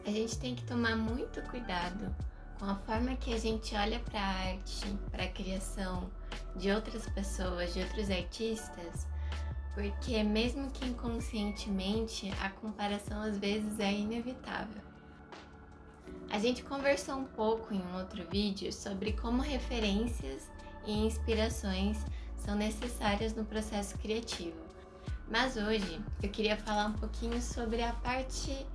A gente tem que tomar muito cuidado com a forma que a gente olha para a arte, para a criação de outras pessoas, de outros artistas, porque mesmo que inconscientemente, a comparação às vezes é inevitável. A gente conversou um pouco em um outro vídeo sobre como referências e inspirações são necessárias no processo criativo. Mas hoje eu queria falar um pouquinho sobre a parte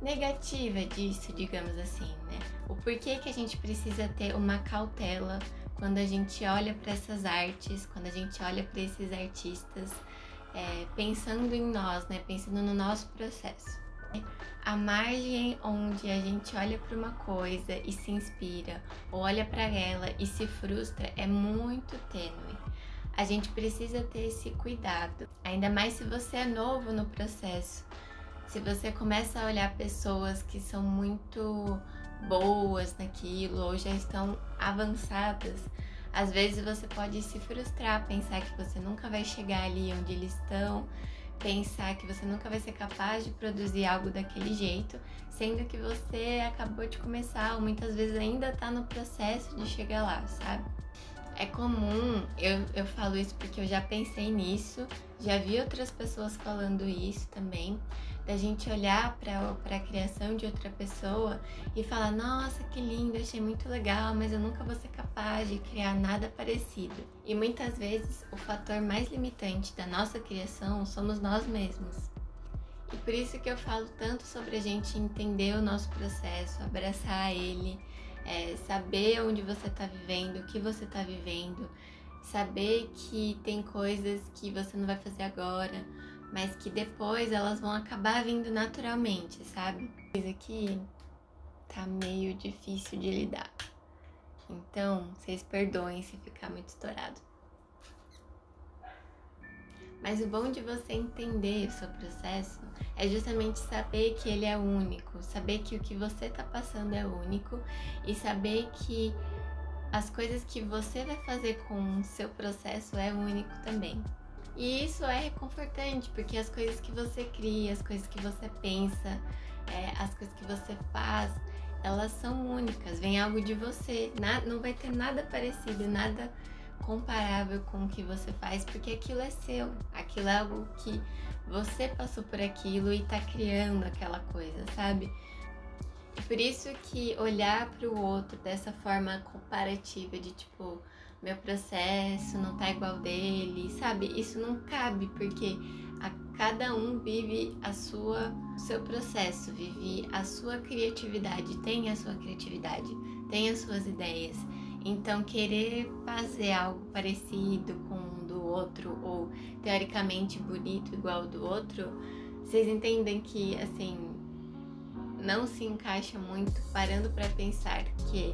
negativa disso, digamos assim, né? O porquê que a gente precisa ter uma cautela quando a gente olha para essas artes, quando a gente olha para esses artistas, pensando em nós, né? Pensando no nosso processo. A margem onde a gente olha para uma coisa e se inspira, ou olha para ela e se frustra, é muito tênue. A gente precisa ter esse cuidado, ainda mais se você é novo no processo. Se você começa a olhar pessoas que são muito boas naquilo ou já estão avançadas, às vezes você pode se frustrar, pensar que você nunca vai chegar ali onde eles estão, pensar que você nunca vai ser capaz de produzir algo daquele jeito, sendo que você acabou de começar ou muitas vezes ainda está no processo de chegar lá, sabe? É comum, eu falo isso porque eu já pensei nisso, já vi outras pessoas falando isso também, da gente olhar para a criação de outra pessoa e falar, nossa, que lindo, achei muito legal, mas eu nunca vou ser capaz de criar nada parecido. E muitas vezes o fator mais limitante da nossa criação somos nós mesmos. E por isso que eu falo tanto sobre a gente entender o nosso processo, abraçar ele, saber onde você está vivendo, o que você está vivendo, saber que tem coisas que você não vai fazer agora, mas que depois elas vão acabar vindo naturalmente, sabe? Coisa que tá meio difícil de lidar. Então, vocês perdoem se ficar muito estourado. Mas o bom de você entender o seu processo é justamente saber que ele é único, saber que o que você está passando é único e saber que as coisas que você vai fazer com o seu processo é único também. E isso é reconfortante, porque as coisas que você cria, as coisas que você pensa, as coisas que você faz, elas são únicas, vem algo de você, não vai ter nada parecido, nada comparável com o que você faz, porque aquilo é seu, aquilo é algo que você passou por aquilo e tá criando aquela coisa, sabe? E por isso que olhar para o outro dessa forma comparativa de tipo, meu processo não tá igual dele, sabe? Isso não cabe, porque cada um vive o seu processo, vive a sua criatividade, tem a sua criatividade, tem as suas ideias. Então, querer fazer algo parecido com o do outro ou teoricamente bonito igual ao do outro, vocês entendem que, assim, não se encaixa muito parando para pensar que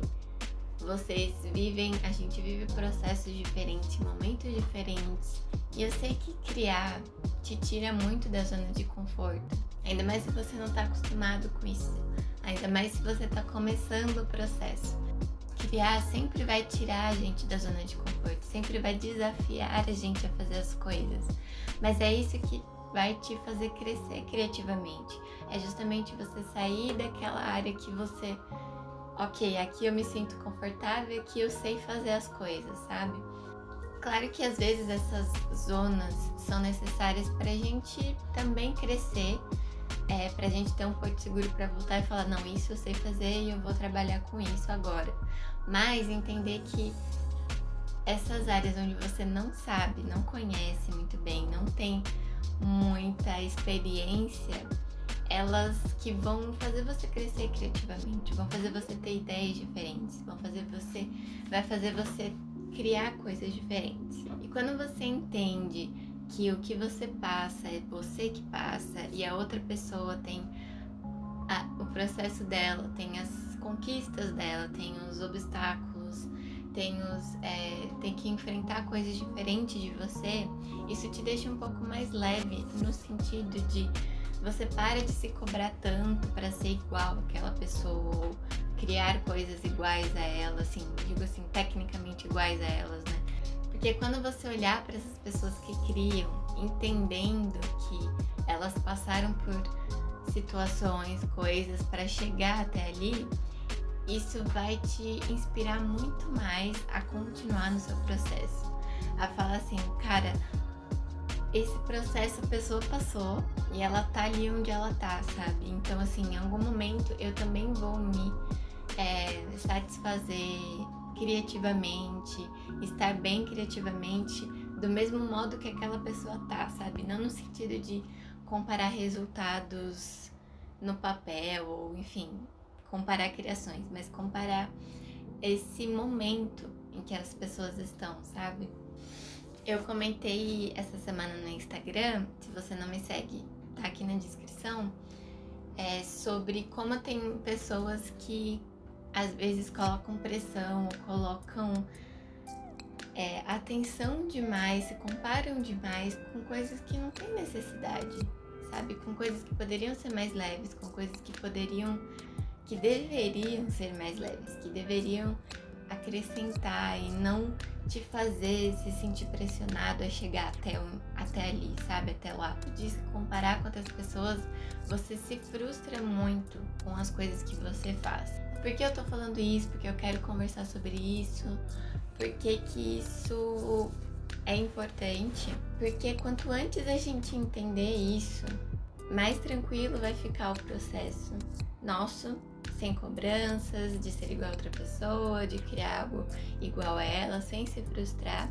a gente vive processos diferentes, momentos diferentes. E eu sei que criar te tira muito da zona de conforto. Ainda mais se você não está acostumado com isso. Ainda mais se você está começando o processo. Criar sempre vai tirar a gente da zona de conforto, sempre vai desafiar a gente a fazer as coisas. Mas é isso que vai te fazer crescer criativamente. É justamente você sair daquela área que você, ok, aqui eu me sinto confortável, aqui eu sei fazer as coisas, sabe? Claro que às vezes essas zonas são necessárias pra gente também crescer, pra gente ter um porto seguro pra voltar e falar, não, isso eu sei fazer e eu vou trabalhar com isso agora. Mas entender que essas áreas onde você não sabe, não conhece muito bem, não tem muita experiência, elas que vão fazer você crescer criativamente, vão fazer você ter ideias diferentes, vai fazer você criar coisas diferentes. E quando você entende que o que você passa é você que passa e a outra pessoa tem o processo dela, tem as conquistas dela, tem os obstáculos, tem que enfrentar coisas diferentes de você, isso te deixa um pouco mais leve no sentido de você para de se cobrar tanto para ser igual àquela pessoa ou criar coisas iguais a ela, assim, digo assim, tecnicamente iguais a elas, né? Porque quando você olhar para essas pessoas que criam, entendendo que elas passaram por situações, coisas para chegar até ali, isso vai te inspirar muito mais a continuar no seu processo. A falar assim, cara, esse processo a pessoa passou e ela tá ali onde ela tá, sabe? Então, assim, em algum momento eu também vou me satisfazer criativamente, estar bem criativamente, do mesmo modo que aquela pessoa tá, sabe? Não no sentido de comparar resultados no papel ou, enfim, comparar criações, mas comparar esse momento em que as pessoas estão, sabe? Eu comentei essa semana no Instagram, se você não me segue, tá aqui na descrição, sobre como tem pessoas que às vezes colocam pressão, ou colocam atenção demais, se comparam demais com coisas que não tem necessidade, sabe? Com coisas que poderiam ser mais leves, com coisas que deveriam ser mais leves, que deveriam acrescentar e não te fazer se sentir pressionado a chegar até ali, sabe? Até lá. De se comparar com outras pessoas, você se frustra muito com as coisas que você faz. Por que eu tô falando isso? Porque eu quero conversar sobre isso. Por que isso é importante? Porque quanto antes a gente entender isso, mais tranquilo vai ficar o processo nosso, sem cobranças, de ser igual a outra pessoa, de criar algo igual a ela, sem se frustrar.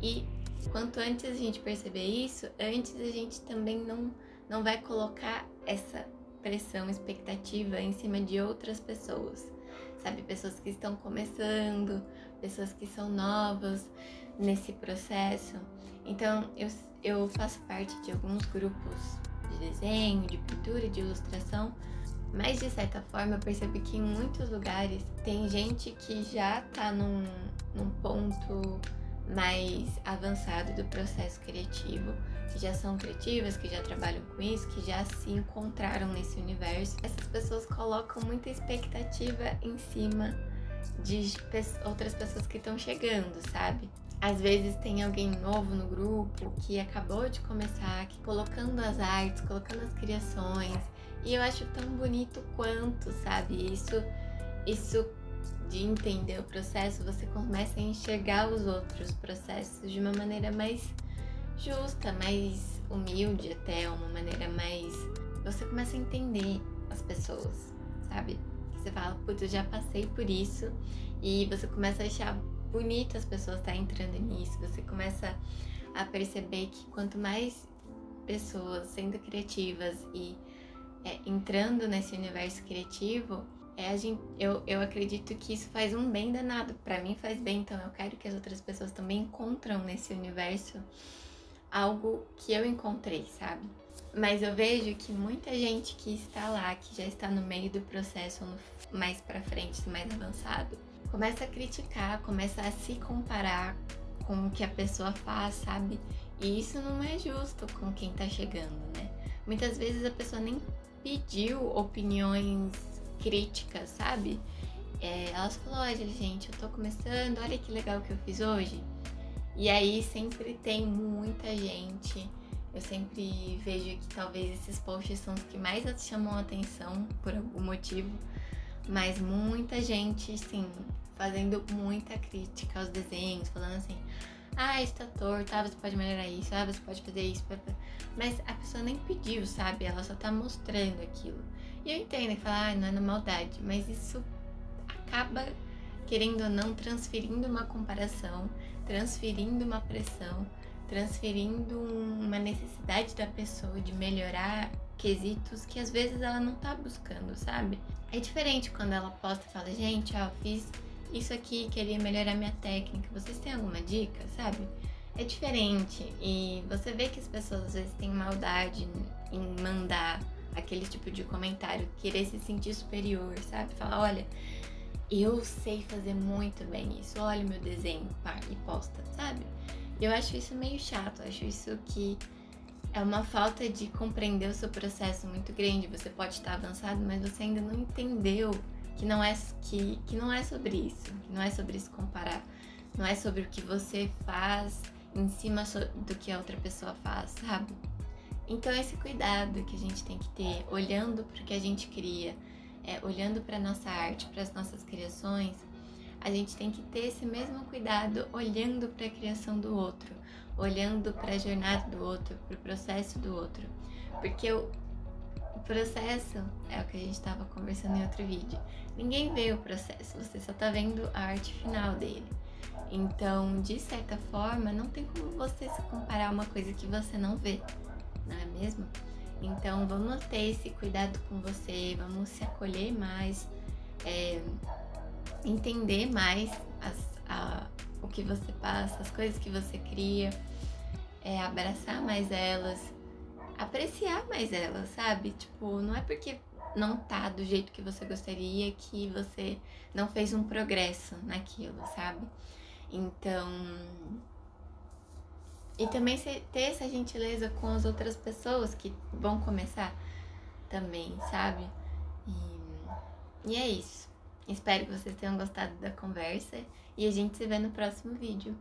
E quanto antes a gente perceber isso, antes a gente também não vai colocar essa pressão, expectativa em cima de outras pessoas, sabe? Pessoas que estão começando, pessoas que são novas nesse processo. Então, eu faço parte de alguns grupos de desenho, de pintura, de ilustração, mas de certa forma eu percebo que em muitos lugares tem gente que já tá num ponto mais avançado do processo criativo, que já são criativas, que já trabalham com isso, que já se encontraram nesse universo. Essas pessoas colocam muita expectativa em cima de outras pessoas que estão chegando, sabe? Às vezes tem alguém novo no grupo que acabou de começar, que colocando as artes, colocando as criações, e eu acho tão bonito quanto, sabe? Isso de entender o processo, você começa a enxergar os outros processos de uma maneira mais justa, mais humilde até, uma maneira mais... Você começa a entender as pessoas, sabe? Você fala, putz, eu já passei por isso, e você começa a achar bonito as pessoas estarem entrando nisso, você começa a perceber que quanto mais pessoas sendo criativas e entrando nesse universo criativo, eu acredito que isso faz um bem danado. Pra mim faz bem, então eu quero que as outras pessoas também encontram nesse universo algo que eu encontrei, sabe? Mas eu vejo que muita gente que está lá, que já está no meio do processo, mais pra frente, mais avançado, começa a criticar, começa a se comparar com o que a pessoa faz, sabe? E isso não é justo com quem tá chegando, né? Muitas vezes a pessoa nem pediu opiniões críticas, sabe? Elas falam, olha gente, eu tô começando, olha que legal que eu fiz hoje. E aí sempre tem muita gente, eu sempre vejo que talvez esses posts são os que mais chamam a atenção por algum motivo, mas muita gente, sim, fazendo muita crítica aos desenhos, falando assim, isso tá torto, você pode melhorar isso, você pode fazer isso, mas a pessoa nem pediu, sabe? Ela só tá mostrando aquilo. E eu entendo que fala, não é na maldade, mas isso acaba, querendo ou não, transferindo uma comparação, transferindo uma pressão, transferindo uma necessidade da pessoa de melhorar quesitos que às vezes ela não tá buscando, sabe? É diferente quando ela posta e fala, gente, fiz isso aqui, queria melhorar minha técnica, vocês têm alguma dica, sabe? É diferente, e você vê que as pessoas às vezes têm maldade em mandar aquele tipo de comentário, querer se sentir superior, sabe? Falar, olha, eu sei fazer muito bem isso, olha o meu desenho, pá, e posta, sabe? Eu acho isso meio chato, acho isso que é uma falta de compreender o seu processo muito grande. Você pode estar avançado, mas você ainda não entendeu que não é sobre isso, que não é sobre se comparar, não é sobre o que você faz em cima do que a outra pessoa faz, sabe? Então esse cuidado que a gente tem que ter, olhando para o que a gente cria, olhando para nossa arte, para as nossas criações, a gente tem que ter esse mesmo cuidado olhando para a criação do outro, olhando para a jornada do outro, para o processo do outro. Porque o processo é o que a gente estava conversando em outro vídeo. Ninguém vê o processo, você só tá vendo a arte final dele. Então, de certa forma, não tem como você se comparar a uma coisa que você não vê, não é mesmo? Então, vamos ter esse cuidado com você, vamos se acolher mais, entender mais o que você passa, as coisas que você cria, abraçar mais elas, apreciar mais elas, sabe? Tipo, não é porque não tá do jeito que você gostaria que você não fez um progresso naquilo, sabe? Então, e também ter essa gentileza com as outras pessoas que vão começar também, sabe? E é isso. Espero que vocês tenham gostado da conversa e a gente se vê no próximo vídeo.